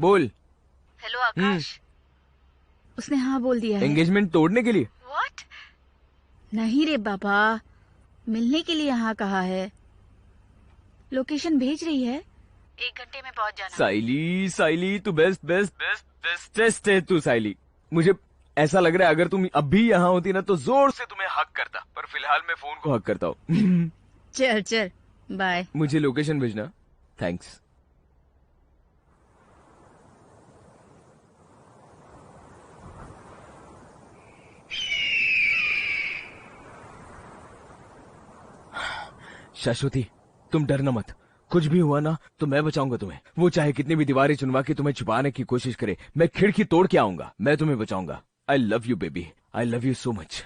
बोल। हेलो आकाश। उसने हाँ बोल दिया है। एंगेजमेंट तोड़ने के लिए? व्हाट? नहीं रे बाबा, मिलने के लिए हाँ कहा है। लोकेशन भेज रही है, 1 घंटे में पहुंच जाना। साइली, साइली तू बेस्ट बेस्ट बेस्ट बेस्टेस्ट है तू साइली। मुझे ऐसा लग रहा है अगर तुम अभी यहाँ होती ना तो जोर से तुम्हें हक करता, पर फिलहाल मैं फोन को हक करता हूँ। चल चल बाय। मुझे लोकेशन भेजना। थैंक्स। शाश्वती, तुम डरना मत। कुछ भी हुआ ना तो मैं बचाऊंगा तुम्हें। वो चाहे कितनी भी दीवारें चुनवा के तुम्हें छुपाने की कोशिश करे, मैं खिड़की तोड़ के आऊंगा। मैं तुम्हें बचाऊंगा। I love you baby, I love you so much.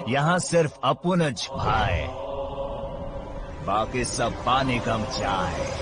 यहाँ सिर्फ अपुनज भाई, बाकी सब पानी कम चाय।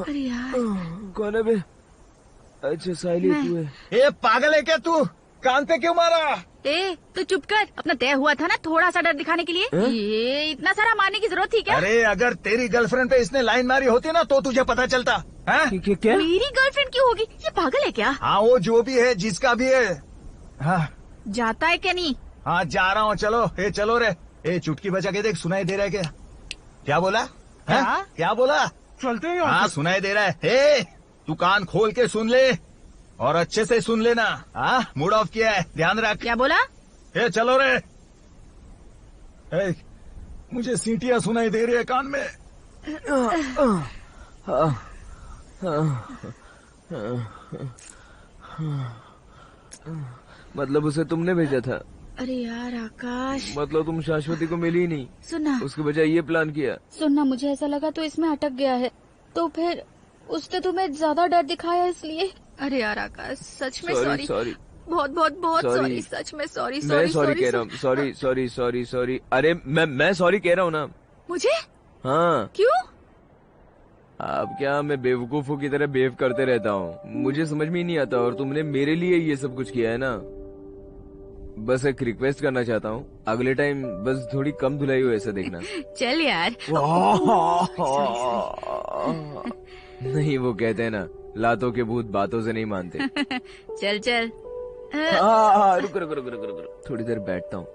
अरे यार, कौन है बे? अच्छा साइली मैं। तू है। ए पागल है क्या तू? कान पे क्यों मारा? ए तो चुप कर, अपना तय हुआ था ना थोड़ा सा डर दिखाने के लिए। ये इतना सारा मारने की जरूरत थी क्या? अरे अगर तेरी गर्लफ्रेंड पे इसने लाइन मारी होती ना तो तुझे पता चलता है? क्या? मेरी गर्लफ्रेंड क्यों होगी? ये पागल है क्या? हाँ वो जो भी है जिसका भी है। हाँ जाता है क्या नहीं? हाँ जा रहा हूँ, चलो। ए चलो रे। ए चुटकी बजा के देख, सुनाई दे रहा है क्या? क्या बोला? क्या? क्या बोला? चलते हैं हाँ सुनाई दे रहा है। ए तू कान खोल के सुन ले और अच्छे से सुन लेना। हाँ मूड ऑफ किया है, ध्यान रख। क्या बोला? ए चलो रे। ए, मुझे सीटियाँ सुनाई दे रही है कान में। मतलब उसे तुमने भेजा था? अरे यार आकाश, मतलब तुम शाश्वती को मिली ही नहीं, सुनना उसके बजाय ये प्लान किया? सुनना, मुझे ऐसा लगा तो इसमें अटक गया है, तो फिर उसने तुम्हें ज्यादा डर दिखाया इसलिए। अरे यार आकाश, सच में सॉरी। सॉरी बहुत बहुत बहुत Sorry. सॉरी, सच में सॉरी। मैं सॉरी कह रहा हूँ। Sorry sorry sorry sorry. अरे मैं सॉरी कह रहा हूँ ना। मुझे? हाँ क्यों? अब क्या, मैं बेवकूफों की तरह बेव करते रहता हूँ, मुझे समझ में ही नहीं आता, और तुमने मेरे लिए ये सब कुछ किया है ना। बस एक रिक्वेस्ट करना चाहता हूँ, अगले टाइम बस थोड़ी कम धुलाई हो ऐसा देखना। चल यार। नहीं, वो कहते हैं ना, लातों के भूत बातों से नहीं मानते। चल चल। रुको रुको रुको रुको रुको, थोड़ी देर बैठता हूँ।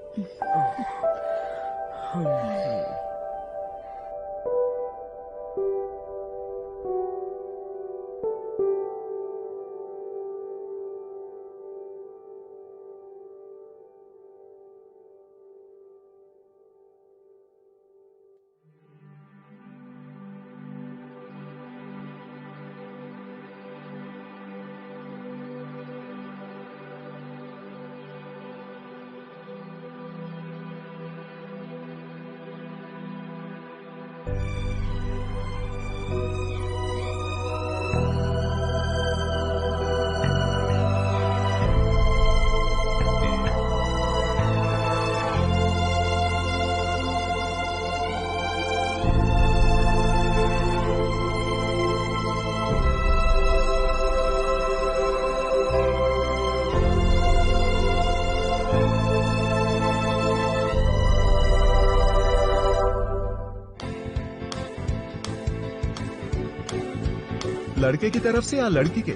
लड़के की तरफ से या लड़की के?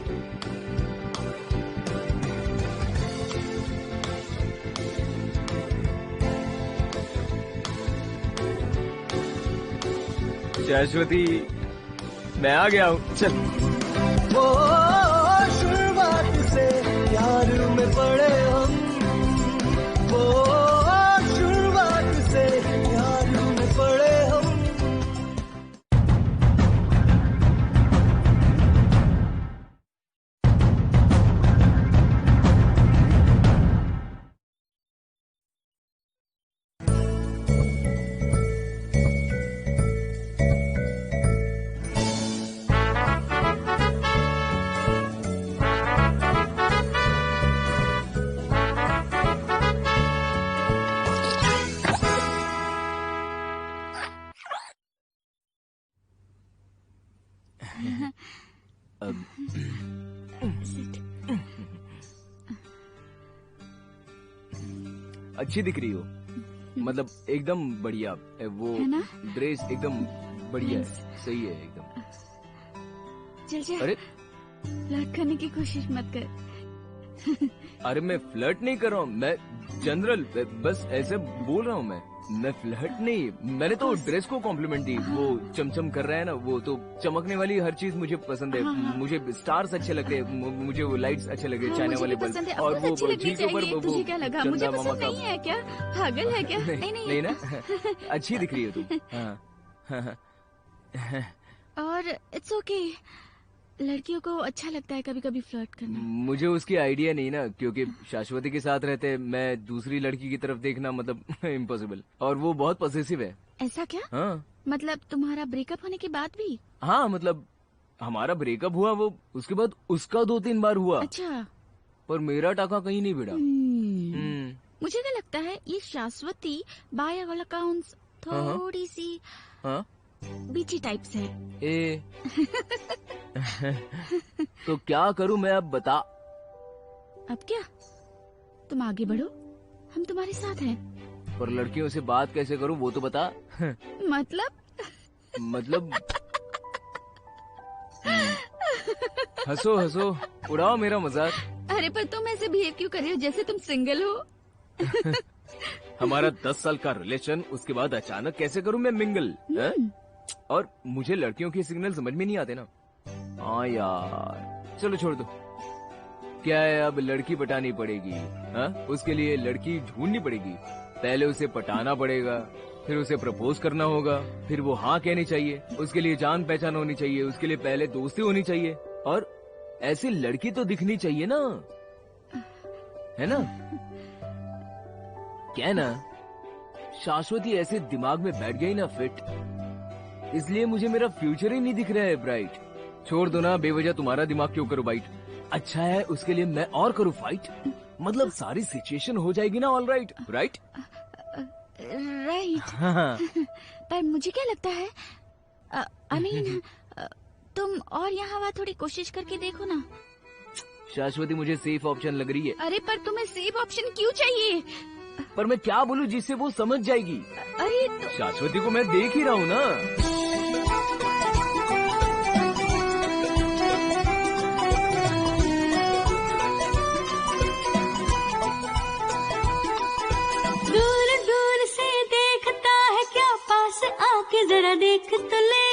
शाश्वती, मैं आ गया हूँ, चल। वो शुरुआत से प्यार में पड़े हम, वो शुरुआत से प्यार में पड़े हम। अच्छी दिख रही हो, मतलब एकदम बढ़िया। वो है ना? ड्रेस एकदम बढ़िया है, सही है एकदम। चल जा, अरे फ्लर्ट करने की कोशिश मत कर। अरे मैं फ्लर्ट नहीं कर रहा हूँ, मैं जनरल बस ऐसे बोल रहा हूँ। मैं फ्लर्ट नहीं, मैंने तो ड्रेस को कॉम्प्लीमेंट दी। वो चमचम कर रहा है ना, वो तो चमकने वाली हर चीज मुझे पसंद है। मुझे स्टार्स अच्छे लगते हैं, मुझे वो लाइट्स अच्छे लगे, चाइना वाले बल्ब, और वो झील के ऊपर वो तुझे क्या लगा? मुझे चंदा मामा पसंद का। नहीं है क्या? पागल है क्या? नहीं ना, अच्छी दिख रही है तुम। हाँ। और इट्स ओके, लड़कियों को अच्छा लगता है कभी कभी फ्लर्ट करना। मुझे उसकी आइडिया नहीं ना, क्योंकि शाश्वती के साथ रहते मैं दूसरी लड़की की तरफ देखना मतलब इम्पॉसिबल। और वो बहुत पॉसेसिव है। ऐसा क्या? हाँ मतलब तुम्हारा ब्रेकअप होने के बाद भी? हाँ, मतलब हमारा ब्रेकअप हुआ, वो उसके बाद उसका 2-3 बार हुआ, अच्छा। पर मेरा टाका कहीं नहीं भिड़ा। मुझे क्या लगता है ये शाश्वती बाय ऑल अकाउंट्स थोड़ी सी हाँ बीची टाइप्स है। ए तो क्या करूं मैं अब बता। अब क्या, तुम आगे बढ़ो, हम तुम्हारे साथ हैं। पर लड़कियों से बात कैसे करूं वो तो बता। मतलब हंसो हंसो, उड़ाओ मेरा मजाक। अरे पर तुम ऐसे बिहेव क्यों कर रहे हो जैसे तुम सिंगल हो? हमारा 10 साल का रिलेशन, उसके बाद अचानक कैसे करूं मैं मिंगल? और मुझे लड़कियों के सिग्नल समझ में नहीं आते ना। हाँ यार, चलो छोड़ दो। क्या है, अब लड़की पटानी पड़ेगी। हाँ, उसके लिए लड़की ढूंढनी पड़ेगी। पहले उसे पटाना पड़ेगा, फिर उसे प्रपोज करना होगा, फिर वो हाँ कहनी चाहिए। उसके लिए जान पहचान होनी चाहिए, उसके लिए पहले दोस्ती होनी चाहिए, और ऐसी लड़की तो दिखनी चाहिए ना, है ना? क्या ना, शाश्वती ऐसे दिमाग में बैठ गई ना फिट, इसलिए मुझे मेरा फ्यूचर ही नहीं दिख रहा है ब्राइट। छोड़ दो ना, बेवजह तुम्हारा दिमाग क्यों करो बाइट। अच्छा है, उसके लिए मैं और करूँ फाइट, मतलब सारी सिचुएशन हो जाएगी ना ऑल राइट। राइट पर मुझे क्या लगता है, आई मीन तुम और यहाँ वहाँ थोड़ी कोशिश करके देखो ना। शाश्वती मुझे सेफ ऑप्शन लग रही है। अरे पर तुम्हें सेफ ऑप्शन क्यों चाहिए? पर मैं क्या बोलूं जिससे वो समझ जाएगी? अरे तो शाश्वती को मैं देख ही रहा हूँ ना। दूर दूर से देखता है क्या, पास आके जरा देख तो ले।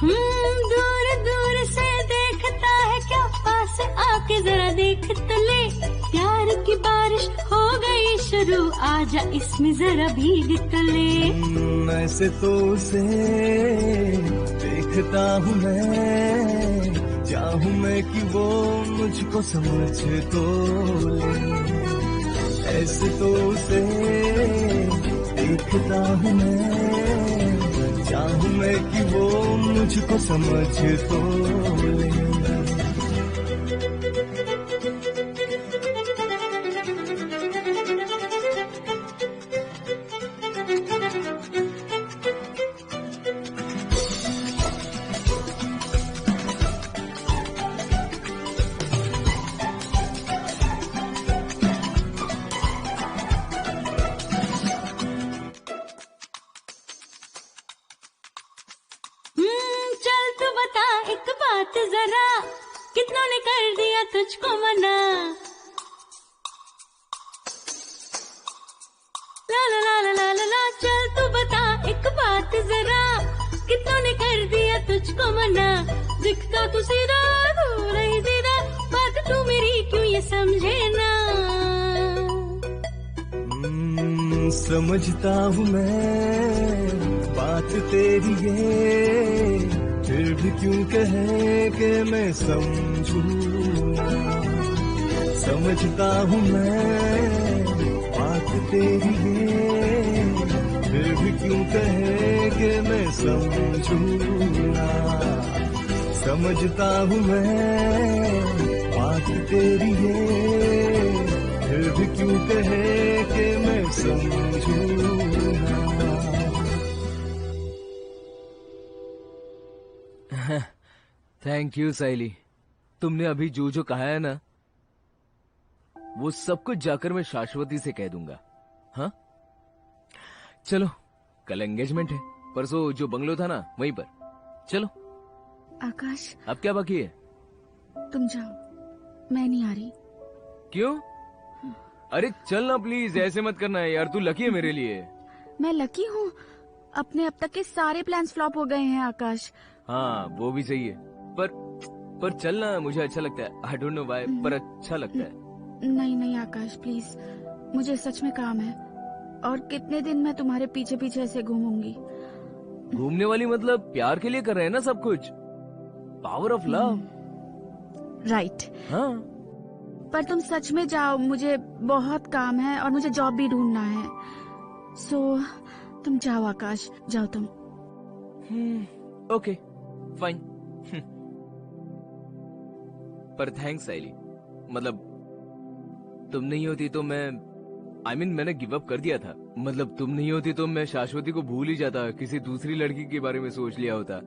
दूर दूर से देखता है क्या, पास आके जरा देख तो ले। प्यार की बारिश हो गई शुरू, आजा इसमें जरा भीग तो ले। ऐसे तो उसे देखता हूँ मैं, चाहूँ मैं कि वो मुझको समझ तो ले। ऐसे तो उसे देखता हूँ मैं, चाहूँ मैं कि वो मुझको समझ तो ले। चल तू बता एक बात जरा, कितनों ने कर दिया तुझको मना। ला ला ला ला ला ला ला, चल तू बता एक बात जरा, कितनों ने कर दिया तुझको मना। दिखता तू सीधा, तू नहीं सीधा, बात तू मेरी क्यों ये समझे ना। समझता हूँ मैं बात तेरी ये, फिर भी क्यों कहे कि मैं समझूं ना। समझता हूँ मैं बात तेरी ये, फिर भी क्यों कहे कि मैं समझूं ना। समझता हूँ मैं बात तेरी ये, फिर भी क्यों कहे कि मैं समझूं ना। थैंक यू साइली, तुमने अभी जो जो कहा है ना, वो सब कुछ जाकर मैं शाश्वती से कह दूंगा। हाँ चलो, कल एंगेजमेंट है, परसों जो बंगलो था ना वहीं पर। चलो। आकाश अब क्या बाकी है? तुम जाओ, मैं नहीं आ रही। क्यों? अरे चल ना प्लीज, ऐसे मत करना है यार, तू लकी है मेरे लिए। मैं लकी हूँ? अपने अब तक के सारे प्लान्स फ्लॉप हो गए हैं आकाश। हाँ वो भी सही है, पर चलना मुझे अच्छा लगता है। आई डोंट नो व्हाई, पर अच्छा लगता है। नहीं नहीं आकाश प्लीज, मुझे सच में काम है। और कितने दिन मैं तुम्हारे पीछे पीछे ऐसे घूमूंगी? घूमने वाली मतलब प्यार के लिए कर रहे हैं ना सब कुछ। Power of love. राइट। हाँ पर तुम सच में जाओ, मुझे बहुत काम है और मुझे जॉब भी ढूंढना है। सो तुम जाओ आकाश, जाओ तुम। Okay fine. पर थैंक्स साइली, मतलब तुम नहीं होती तो मैं मैंने गिव अप कर दिया था। मतलब तुम नहीं होती तो मैं शाश्वती को भूल ही जाता, किसी दूसरी लड़की के बारे में सोच लिया होता।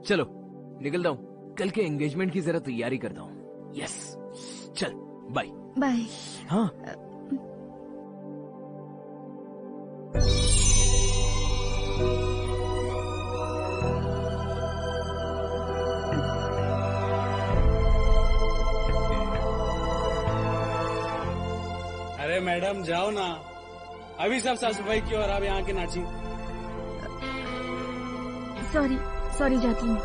चलो निकलता हूँ, कल के एंगेजमेंट की जरा तैयारी करता हूँ। यस चल बाय। बाय। हाँ अरे मैडम जाओ ना, अभी सब साफ सफाई की और आप यहाँ के नाची। सॉरी सॉरी, जाती हूँ।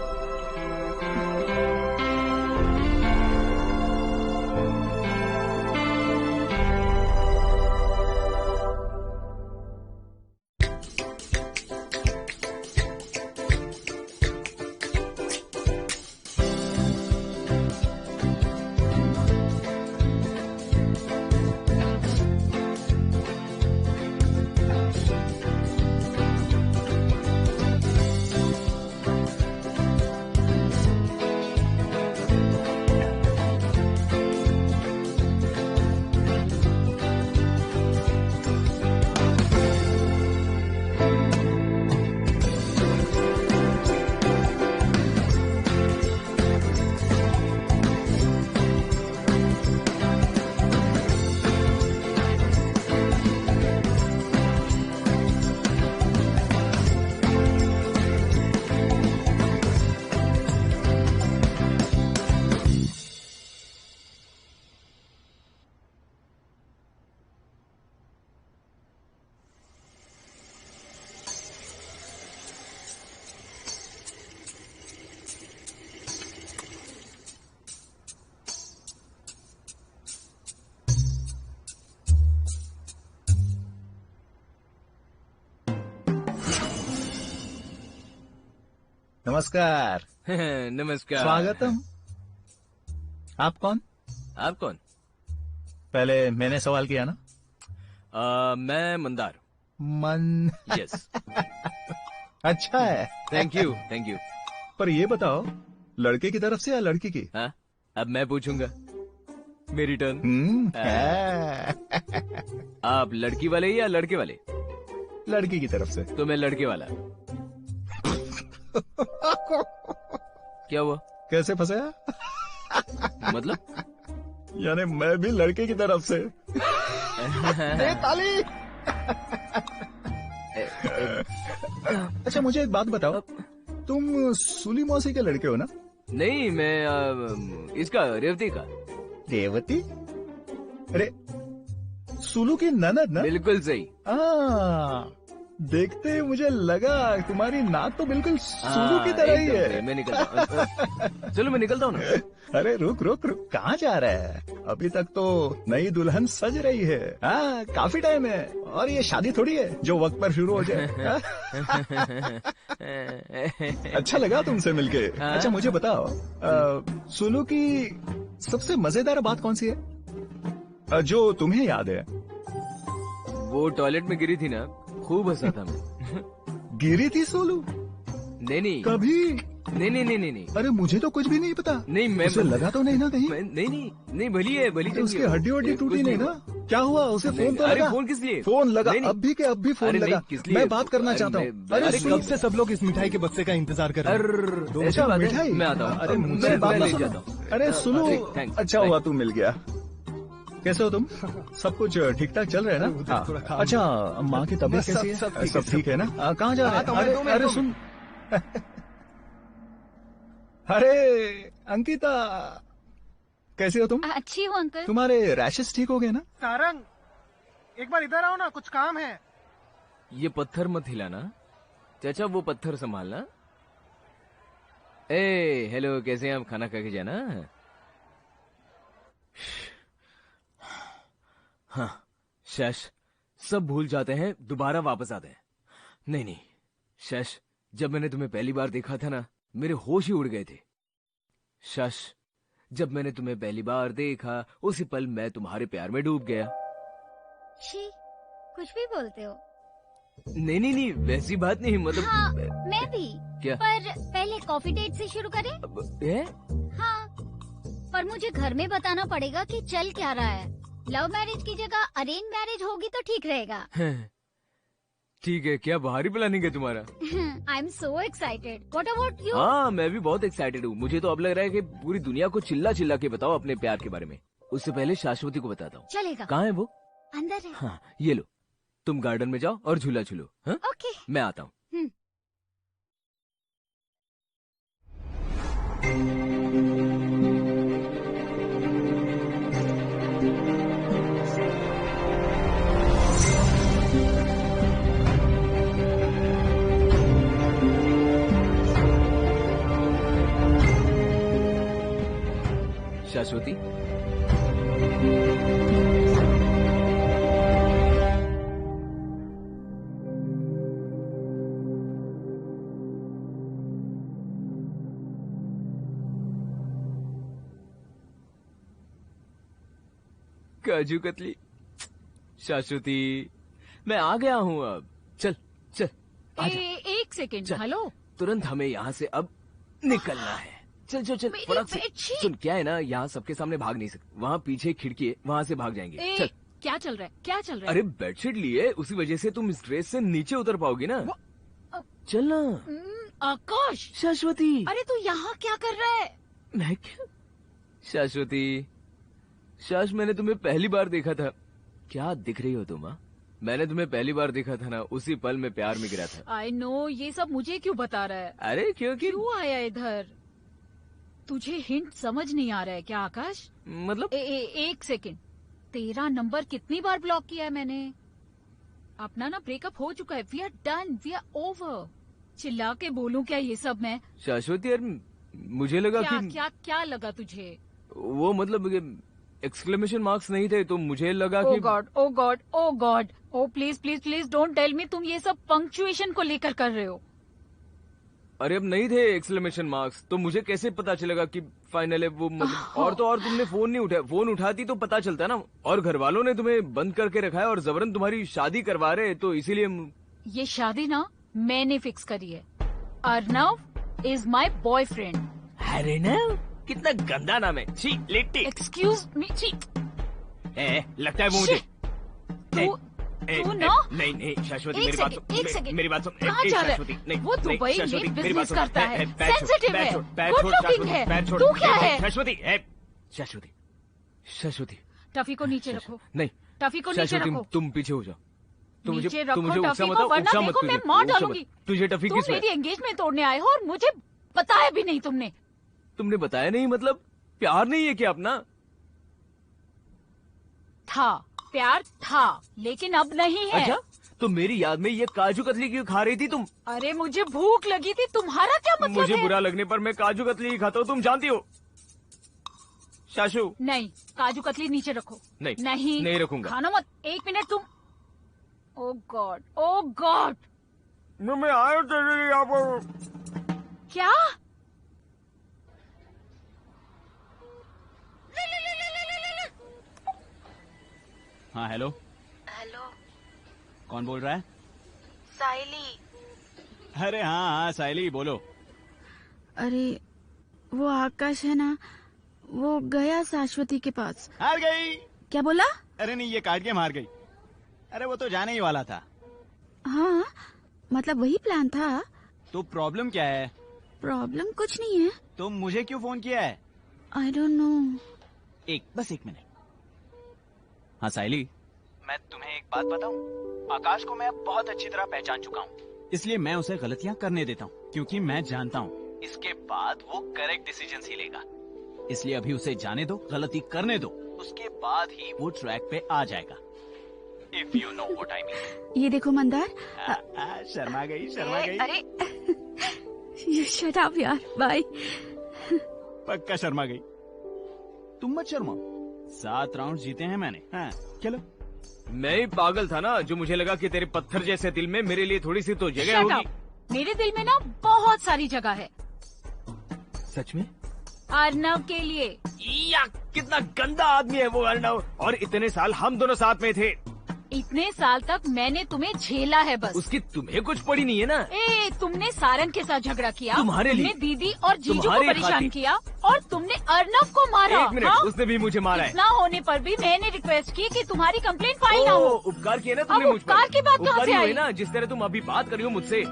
नमस्कार। नमस्कार। स्वागतम। आप कौन? आप कौन? पहले मैंने सवाल किया ना। मैं मंदार। मन यस। अच्छा है। Thank you thank you. पर ये बताओ, लड़के की तरफ से या लड़की की? हाँ अब मैं पूछूंगा, मेरी टर्न। है। आप लड़की वाले या लड़के वाले? लड़की की तरफ से। तो मैं लड़के वाला। क्या हुआ? कैसे फंसाया? मतलब? यानी मैं भी लड़के की तरफ से। ताली। अच्छा मुझे एक बात बताओ, तुम सूली मौसी के लड़के हो ना? नहीं, मैं इसका रेवती का। रेवती? अरे सुलू की ननद ना? बिल्कुल सही। देखते ही मुझे लगा तुम्हारी नाक तो बिल्कुल सुलू की तरह ही है। मैं निकलता हूँ। चलो मैं निकलता हूँ ना। अरे रुक रुक रुक, कहाँ जा रहा है? अभी तक तो नई दुल्हन सज रही है। हाँ काफी टाइम है, और ये शादी थोड़ी है जो वक्त पर शुरू हो जाए। अच्छा लगा तुमसे मिलके। अच्छा मुझे बताओ, सुलू की सबसे मजेदार बात कौन सी है जो तुम्हें याद है? वो टॉयलेट में गिरी थी ना, खूब हंसा था मैं। गिरी थी सोलू? नहीं कभी? नहीं। अरे मुझे तो कुछ भी नहीं पता। नहीं मैं उसे लगा तो नहीं ना कहीं? नहीं भली है भली। तो उसकी हड्डी वड्डी टूटी नहीं ना? क्या हुआ? उसे फोन तो अरे लगा? फोन किस लिए? फोन लगा? नहीं, अब भी फोन अरे लगा। नहीं, किस लिए? मैं बात करना चाहता हूँ। अरे सुनो, कब से सब लोग इस मिठाई के बक्से का इंतजार कर रहे हैं? ऐसा बात है? मैं आता हूँ। अरे मैं बात ले सुनो। जाता हूँ। अरे सुनो, थैंक्स, अच्छा हुआ तू मिल गया। कैसे हो तुम? सब कुछ ठीक ठाक चल रहा है उधर ना? थोड़ा काम अच्छा, माँ की तबीयत सब- कैसी है? सब ठीक है, सब ठीक है ना? कहाँ जा रहे हाँ, तो हैं? मैं दो मिनट, अरे दो सुन। अरे अंकिता, कैसे हो तुम? अच्छी हूँ अंकल। तुम्हारे रैशेस ठीक हो गए ना? सारंग, एक बार इधर आओ ना, कुछ काम है। ये पत्थर मत हिलाना चाचा, वो पत्थर संभालना। ए हेलो, कैसे हैं आप? खाना खा के जाना। हाँ शश, सब भूल जाते हैं, दोबारा वापस आते हैं। नहीं नहीं शश, जब मैंने तुम्हें पहली बार देखा था ना, मेरे होश ही उड़ गए थे। शश, जब मैंने तुम्हें पहली बार देखा, उसी पल मैं तुम्हारे प्यार में डूब गया। छी, कुछ भी बोलते हो। नहीं नहीं नहीं, वैसी बात नहीं, मतलब हाँ, मैं भी। क्या? पर पहले कॉफी डेट से शुरू करें? है? हाँ, पर मुझे घर में बताना पड़ेगा कि चल क्या रहा है। लव मैरिज की जगह अरेंज मैरिज होगी तो ठीक रहेगा। ठीक है, क्या बाहरी प्लानिंग है तुम्हारा? I am so excited. What about you? हाँ, मैं भी बहुत एक्साइटेड हूँ। मुझे तो अब लग रहा है कि पूरी दुनिया को चिल्ला चिल्ला के बताओ अपने प्यार के बारे में। उससे पहले शाश्वती को बताता हूँ। चलेगा। कहाँ है वो? अंदर है। हाँ, ये लो, तुम गार्डन में जाओ और झूला झूलो। हाँ? ओके। मैं आता हूँ। शाश्वती, काजू कतली। शाश्वती, मैं आ गया हूँ अब। चल चल आजा। एक सेकंड। चल। हेलो, तुरंत हमें यहाँ से अब निकलना है। चल चल चल, मेरी फटाक से। बेडशीट। सुन, क्या है ना, यहाँ सबके सामने भाग नहीं सकते। वहाँ पीछे खिड़की है, वहाँ से भाग जाएंगे। ए, चल। क्या चल रहा है? क्या चल रहा है? अरे बेडशीट लिए, उसी वजह से तुम स्ट्रेस से नीचे उतर पाओगी ना। चल ना। आकाश, शाश्वती। अरे तू यहाँ क्या कर रहा है? मैं क्या? शाश्वती, शाश, मैंने तुम्हें पहली बार देखा था। क्या दिख रही हो तुम? हाँ, मैंने तुम्हें पहली बार देखा था ना, उसी पल में प्यार में गिरा था। आई नो, ये सब मुझे क्यों बता रहा है? अरे क्योंकि क्यों आया इधर? तुझे हिंट समझ नहीं आ रहा है क्या आकाश? मतलब एक सेकंड, तेरा नंबर कितनी बार ब्लॉक किया है मैंने? अपना ना ब्रेकअप हो चुका है। We are done, we are over. चिल्ला के बोलूं क्या ये सब मैं? शाश्वती यार, मुझे लगा क्या कि क्या क्या लगा तुझे? वो मतलब एक्सक्लेमेशन मार्क्स नहीं थे, तो मुझे लगा ओ कि God, oh God, oh God, oh please please please don't tell me तुम ये सब पंक्चुएशन को लेकर कर रहे हो। अरे अब नहीं थे एक्सक्लेमेशन मार्क्स, तो मुझे कैसे पता चलेगा कि फाइनल है वो? मतलब और तो और तुमने फोन नहीं उठाया। फोन उठाती तो पता चलता ना। और घर वालों ने तुम्हें बंद करके रखा है और जबरन तुम्हारी शादी करवा रहे, तो इसीलिए ये शादी ना मैंने फिक्स करी है। Arnav is my boyfriend. अरे ना, कितना गंदा नाम है। छी, लिट्टी। Excuse me. लगता है वो मुझे। तू ना, नहीं नहीं शाश्वती, एक मेरी बात सेकंड, एक सुन, सेकंड। मेरी बात सुन। कहाँ जा रहा शाश्वती, है? नहीं, वो नहीं, दुबई शाश्वती, में मेरी बात बिजनेस सुन। करता है, पैर छोड़, सेंसिटिव पैर है, छोड़, पैर गुड छोड़, लुकिंग शाश्वती, है। पैर छोड़। तू क्या है? शाश्वती, शाश्वती, शाश्वती, टफी को नीचे रखो। नहीं, टफी को नीचे शाश्वती, रखो। तुम पीछे हो जाओ। तुम मुझे नीचे रखो उकसा टफी मत को, आओ, वरना उकसा मत देखो मैं तुझे, मार उकसा मत। डालूंगी। तुझे टफी तुम किस में? मेरी एंगेजमेंट तोड़ने आए हो और मुझे बताया भी नहीं तुमने। तुमने बताया नहीं, मतलब प्यार नहीं है क्या अपना? था, प्यार था, लेकिन अब नहीं है। अच्छा, तो मेरी याद में ये काजू कतली क्यों खा रही थी तुम? अरे मुझे भूख लगी थी, तुम्हारा क्या मतलब मुझे है? बुरा लगने पर मैं काजू कतली ही खाता हूँ, तुम जानती हो। शाशु, नहीं, काजू कतली नीचे रखो। नहीं, नहीं, नहीं रखूंगा। खाना मत। एक मिनट तुम। ओ गॉड, ओ गॉड। मैं आया तेरे यहाँ पर। क्या? हाँ हेलो, हेलो, कौन बोल रहा है? साइली। अरे हाँ हाँ साइली, बोलो। अरे वो आकाश है ना, वो गया शाश्वती के पास। हार गई। क्या बोला? अरे नहीं, ये काट के मार गई। अरे वो तो जाने ही वाला था। हाँ, मतलब वही प्लान था। तो प्रॉब्लम क्या है? प्रॉब्लम कुछ नहीं है। तुम मुझे क्यों फोन किया है? I don't know. बस एक मिनट। हाँ साइली, मैं तुम्हें एक बात बताऊं, आकाश को मैं बहुत अच्छी तरह पहचान चुका हूँ, इसलिए मैं उसे गलतियाँ करने देता हूँ, क्योंकि मैं जानता हूँ इसके बाद वो करेक्ट डिसीजन ही लेगा। इसलिए अभी उसे जाने दो, गलती करने दो, उसके बाद ही वो ट्रैक पे आ जाएगा। If you know what I mean. ये देखो मंदार। शर्मा गई, शर्मा गई। अरे you shut up यार, बाय। पक्का शर्मा गई। तुम मत शर्मा, 7 राउंड जीते हैं मैंने। हाँ, चलो। मैं ही पागल था ना, जो मुझे लगा कि तेरे पत्थर जैसे दिल में मेरे लिए थोड़ी सी तो जगह होगी। मेरे दिल में ना बहुत सारी जगह है। सच में? अर्नव के लिए। या कितना गंदा आदमी है वो अर्नव, और इतने साल हम दोनों साथ में थे। इतने साल तक मैंने तुम्हें झेला है बस। उसकी तुम्हें कुछ पड़ी नहीं है ना। तुमने सारन के साथ झगड़ा किया, तुम्हारे लिए, तुमने दीदी और जीजू को परेशान किया, और तुमने अर्नव को मारा। 1 मिनट, हाँ? उसने भी मुझे मारा है। इतना होने पर भी मैंने रिक्वेस्ट की कि तुम्हारी कंप्लेंट फाइल ना हो। उपकार किया ना तुमने मुझ पर। उपकार की बात कहाँ से आई? ना, जिस तरह तुम अभी बात कर रही हो मुझसे।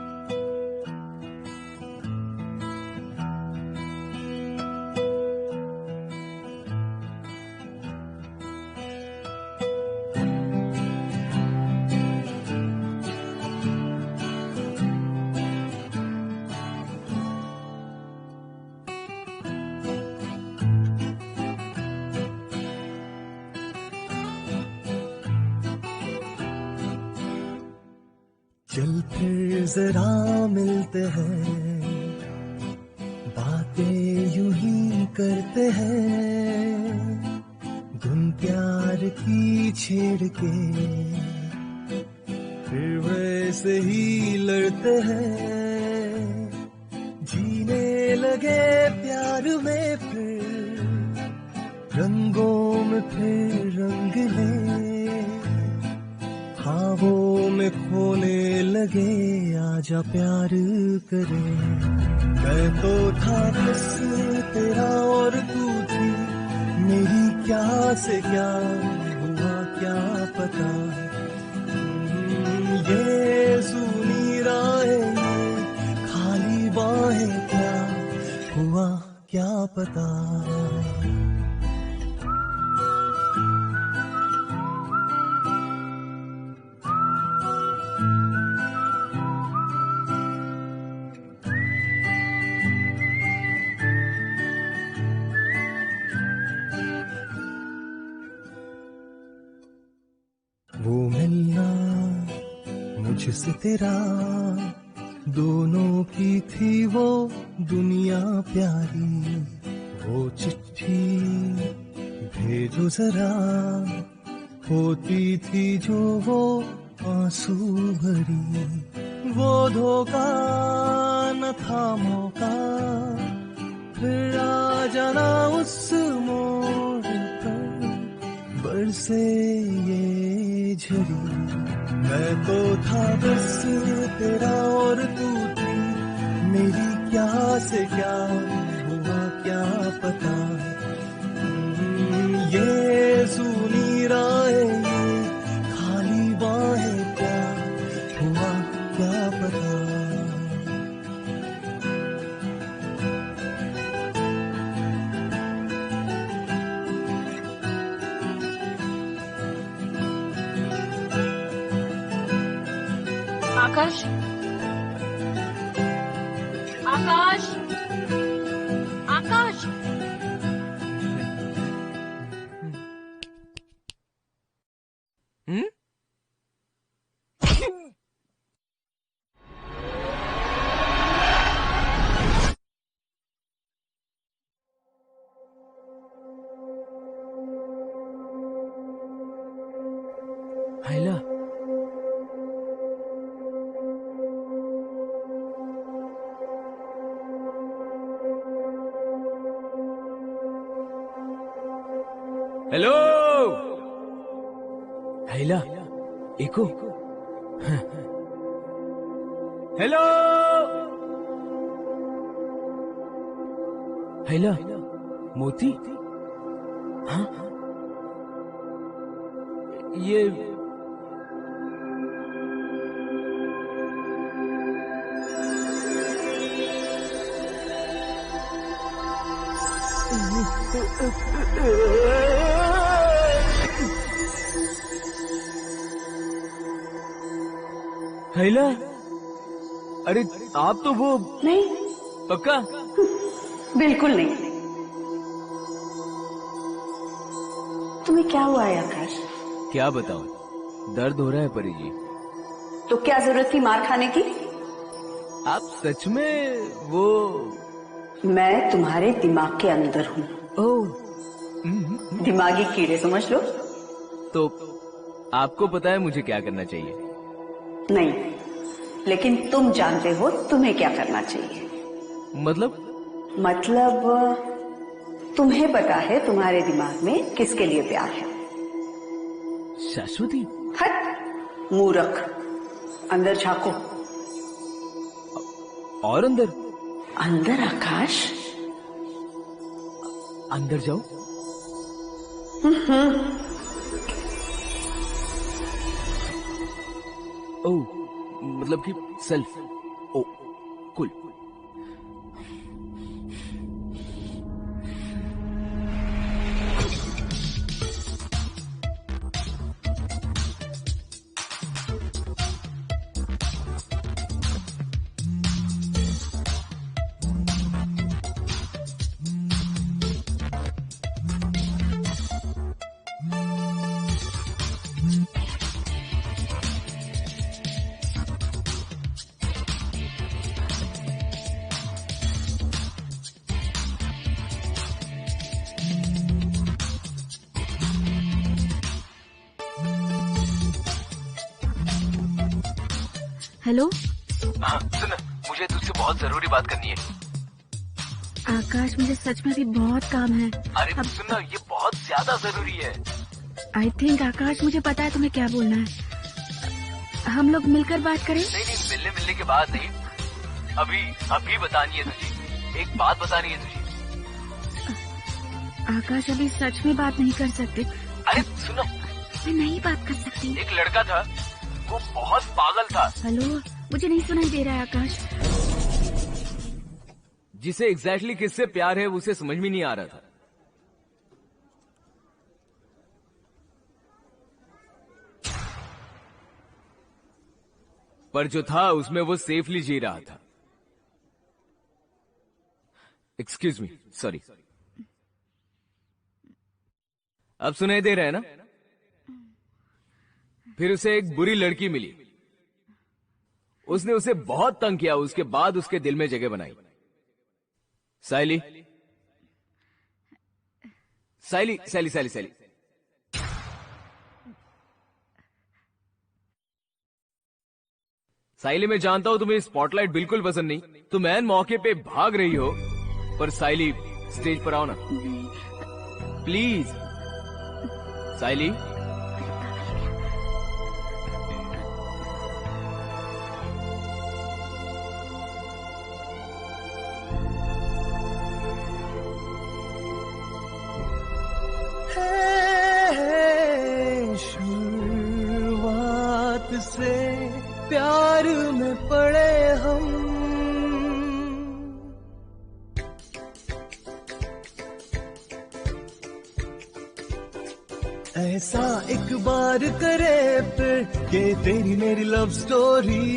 चल फिर जरा मिलते हैं, बातें यूं ही करते हैं, धुन प्यार की छेड़ के फिर वैसे ही लड़ते हैं, जीने लगे प्यार में फिर रंगों में फिर रंग ले, ख्वाबों में खोने लगे, आजा प्यार करे। मैं तो था बस तेरा और तू थी, मेरी क्या से क्या हुआ क्या पता। ये सुनी राहें, खाली बाहें, क्या हुआ क्या पता। वो मिलना मुझसे तेरा, दोनों की थी वो दुनिया प्यारी। वो चिट्ठी भेजो जरा, होती थी जो वो आंसू भरी। वो धोखा न था मौका, फिर आ जाना उस मोड़ पर, बरसे ये झड़ी। मैं तो था बस तेरा और तू थी, मेरी क्या से क्या हुआ क्या पता। ये सुनी राहें, खाली बाहें, क्या हुआ क्या पता। आकाश, आकाश, आकाश। हाइला, हेलो हाइला, एको, हेलो हाइला, मोती। हाँ, ये हैला, अरे आप तो वो नहीं, पक्का? बिल्कुल नहीं। तुम्हें क्या हुआ है आकाश? क्या बताऊं, दर्द हो रहा है परी जी। तो क्या जरूरत थी मार खाने की? आप सच में वो? मैं तुम्हारे दिमाग के अंदर हूँ। ओह, दिमागी कीड़े समझ लो। तो आपको पता है मुझे क्या करना चाहिए? नहीं, लेकिन तुम जानते हो तुम्हें क्या करना चाहिए। मतलब तुम्हें पता है तुम्हारे दिमाग में किसके लिए प्यार है। शाश्वती? हट मूर्ख, अंदर झांको। और अंदर? अंदर आकाश, अंदर जाओ। ओह, मतलब कि सेल्फ। ओ, कूल। हेलो। हाँ सुन, मुझे तुझसे बहुत जरूरी बात करनी है। आकाश, मुझे सच में भी बहुत काम है। अरे अब सुन ना, ये बहुत ज्यादा जरूरी है। आई थिंक आकाश, मुझे पता है तुम्हें क्या बोलना है। हम लोग मिलकर बात करें? नहीं, मिलने के बाद नहीं, अभी बतानी है तुझे। एक बात बतानी है तुझे। आकाश, अभी सच में बात नहीं कर सकते। अरे सुनो, मैं नहीं बात कर सकती। एक लड़का था, वो बहुत पागल था। हेलो, मुझे नहीं सुनाई दे रहा है आकाश। जिसे एग्जैक्टली किससे प्यार है उसे समझ में नहीं आ रहा था। पर जो था उसमें वो सेफली जी रहा था। Excuse me, sorry. अब सुनाई दे रहा है ना? फिर उसे एक बुरी लड़की मिली, उसने उसे बहुत तंग किया, उसके बाद उसके दिल में जगह बनाई। साइली, साइली, साइली, साइली, साइली। साइली, मैं जानता हूं तुम्हें स्पॉटलाइट बिल्कुल पसंद नहीं, तुम ऐन मौके पे भाग रही हो, पर साइली स्टेज पर आओ ना प्लीज। साइली, शुरुआत से प्यार में पड़े हम, ऐसा एक बार करे फिर के तेरी मेरी लव स्टोरी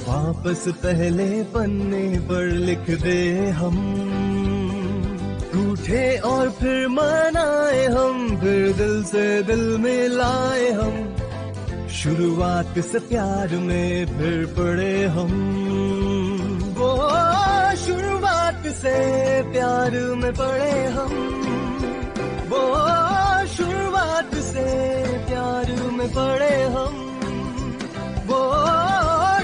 वापस पहले पन्ने पर लिख दे हम। रूठे और फिर मनाए हम, फिर दिल से दिल मिलाए हम, शुरुआत से प्यार में फिर पड़े हम। वो शुरुआत से प्यार में पड़े हम, वो शुरुआत से प्यार में पड़े हम, वो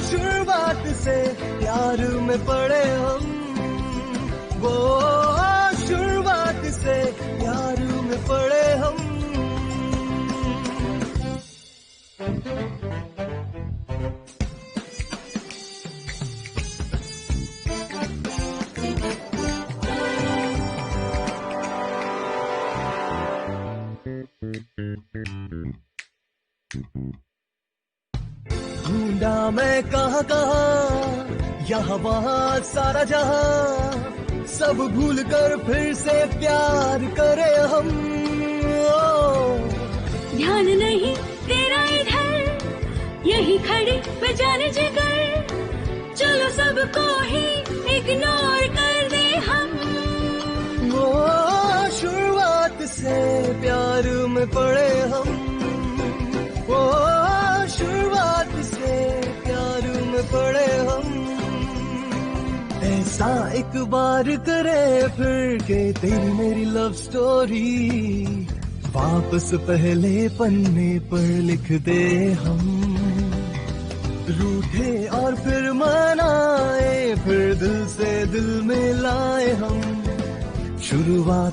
शुरुआत से प्यार में पड़े हम, वो शुरुआत से प्यार में पड़े हम। ढूंढा मैं कहाँ कहाँ, यहाँ वहाँ सारा जहाँ, सब भूल कर फिर से प्यार करे हम। ध्यान नहीं तेरा इधर, यही खड़ी बेजान जिगर, चलो सबको ही इग्नोर कर दे हम। वो शुरुआत से प्यार में पड़े हम, वो शुरुआत से प्यार में पड़े हम। ऐसा एक बार करे फिर के तेरी मेरी लव स्टोरी वापस पहले पन्ने पर लिख दे हम। रूठे और फिर मनाए, फिर दिल से दिल मिलाए हम। शुरुआत